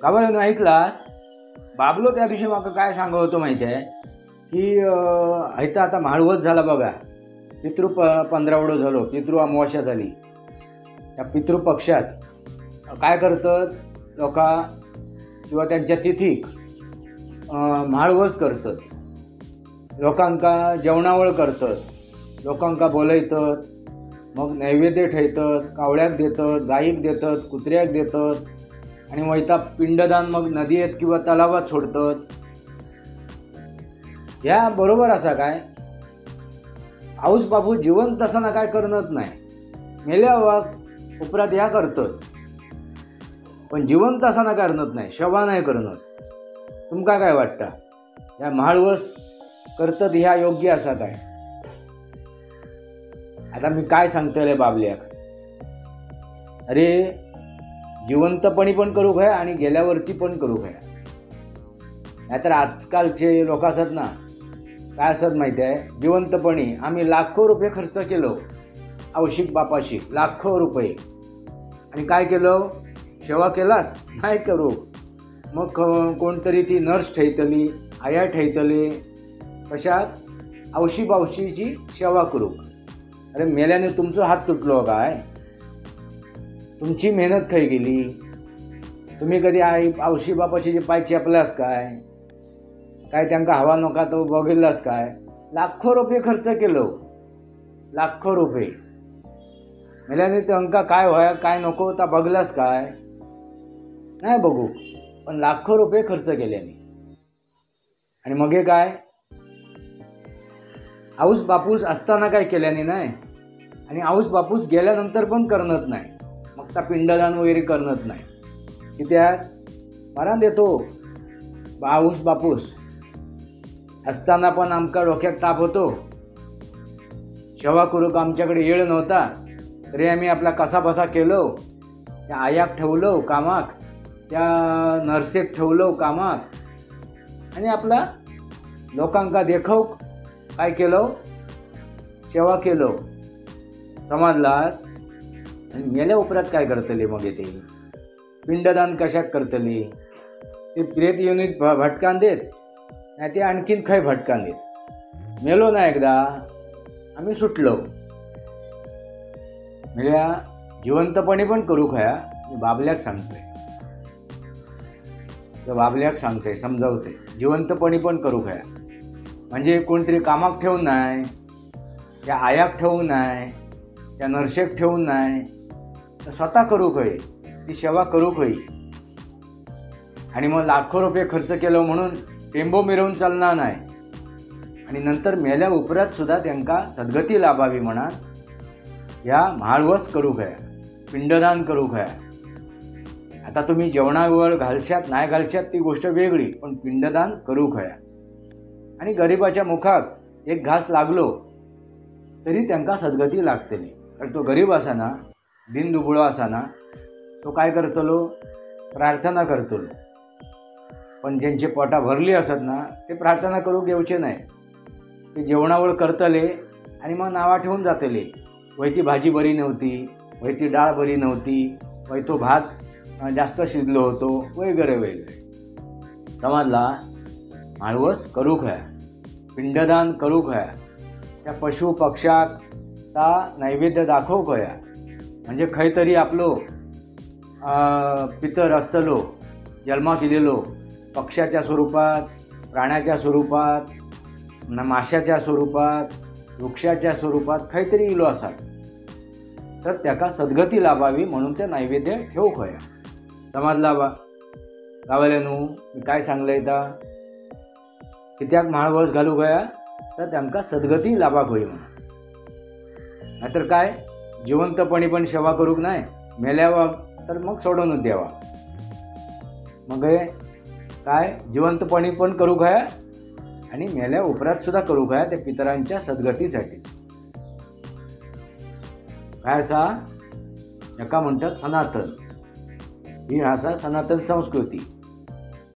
कावळ्यानं ऐकलास बाबलो त्या दिवशी म्हाका काय सांगत होतो माहिती आहे की हायता आता म्हाळवस झाला बघा. पितृ पंधरावडो झालो, पितृ अमावस्या झाली. त्या पितृपक्षात काय करतात लोकां किंवा त्यांच्या तिथीक म्हाळवस करतात, लोकांका जेवणावळ करतात, लोकांका बोलयतात, मग नैवेद्य ठेवतात, कावळ्याक देतात, गाईक देतात, कुत्र्याक देतात आणि वयता पिंडदान मग नदीयेत किंवा तलावात सोडतात. ह्या बरोबर असा काय? आऊस बापू जिवंत असताना काय करत नाही, मेल्या उपरांत ह्या करतात, पण जिवंत असताना करत नाही, शवा नाही करत. तुमका काय वाटतं ह्या म्हाळवस करतात ह्या योग्य असा काय? आता मी काय सांगतले बाबल्याक, अरे जिवंतपणी पण करू काय आणि गेल्यावरती पण करू काय. नाहीतर आजकालचे लोक असतात ना, काय असत माहिती आहे, जिवंतपणी आम्ही लाखो रुपये खर्च केलो औशिक बापाशी, लाखो रुपये, आणि काय केलं, सेवा केलास नाही करू. मग कोणतरी ती नर्स ठेवतली, आया ठेवतले, कशात औशी बावशीची सेवा करू. अरे मेल्याने तुमचं हात तुटलो काय? तुमची मेहनत खय गेली? तुम्ही कधी औशी बापाची जे पाय चेपलास काय? काय त्यांका हवा नका तो बघितलास काय? लाखो रुपये खर्च केलो, लाखो रुपये. मेल्याने त्यांका काय व्हाय काय नको ता बघलास काय? नाही बघू, पण लाखो रुपये खर्च केल्याने. आणि मग हे काय आऊस बापूस असताना काय केल्याने नाही, आणि आऊस बापूस गेल्यानंतर पण करत नाही. मग त्या पिंडदान वगैरे करत नाही. कित्याक मरण देतो आऊस बापूस असताना पण आमका डोक्यात ताप होतो, सेवा करूक आमच्याकडे येळ नव्हता, तरी आम्ही आपला कसाबसा केलो. त्या आयाक ठेवलो कामाक, त्या नर्सेक ठेवलो कामाक, आणि आपला लोकांका देखाव काय केलो, सेवा केलो. समजलात? आणि मेल्या उपरात काय करतले मग ते पिंडदान कशाक करतली? ते प्रेत युनिट भटकान देत, नाही ते आणखीन खय भटकान देत. मेलो ना एकदा आम्ही सुटलो. मेल्या जिवंतपणे पण करू खया. मी बाबल्याक सांगतोय, बाबल्याक सांगतोय, समजावते, जिवंतपणी पण करू खया. म्हणजे कोणतरी कामाक ठेवून नाही, त्या आयाक ठेवून नाही, त्या नर्सेक ठेवून नाही, तर स्वतः करू खय, ती सेवा करू खय. आणि मग लाखो रुपये खर्च केलो म्हणून टेंबो मिरवून चालणार नाही. आणि नंतर मेल्या उपरात सुद्धा त्यांना सद्गती लाभावी म्हणा ह्या म्हाळवस करू खया, पिंडदान करू खया. आता तुम्ही जेवणावर घालशात नाही घालशात ती गोष्ट वेगळी, पण पिंडदान करू खया. आणि गरिबाच्या मुखात एक घास लागलो तरी त्यांना सद्गती लागतली. कारण तो गरीब असाना, दिनदुबळो असाना, तो काय करतलो, प्रार्थना करतलो. पण ज्यांचे पोटा भरली असत ना, ते प्रार्थना करू घेवचे नाही, ते जेवणावळ करतले आणि मग नावा ठेवून जातले. वय ती भाजी बरी नव्हती, वय ती डाळ बरी नव्हती, वय तो भात जास्त शिजलो होतो, वगैरे वगैरे. समजला? म्हाळवस करू खया, पिंडदान करू खया, त्या पशु पक्षाक ता नैवेद्य दाखवू खया. म्हणजे खंय तरी आपलो पितर असतलो, जन्माक इलेलो, पक्ष्याच्या स्वरूपात, प्राण्याच्या स्वरूपात, माशाच्या स्वरूपात, वृक्षाच्या स्वरूपात खंयतरी इलो असा, तर त्याका सद्गती लाभावी म्हणून ते नैवेद्य ठेवू खया. समजला बा गावल्यानू मी काय सांगलंय ता? कित्याक म्हाळवस घालू खया, तर त्यांना सद्गती लाभाक होई म्हणून. नाहीतर काय जिवंतपणी पण सेवा करूक नाही, मेल्यावा तर मग सोडूनच द्यावा. मग काय जिवंतपणी पण करू खया आणि मेल्या उपरात सुद्धा करू खया, त्या पितरांच्या सद्गतीसाठी. काय असा एका म्हणतात सनातन, ही असा सनातन संस्कृती.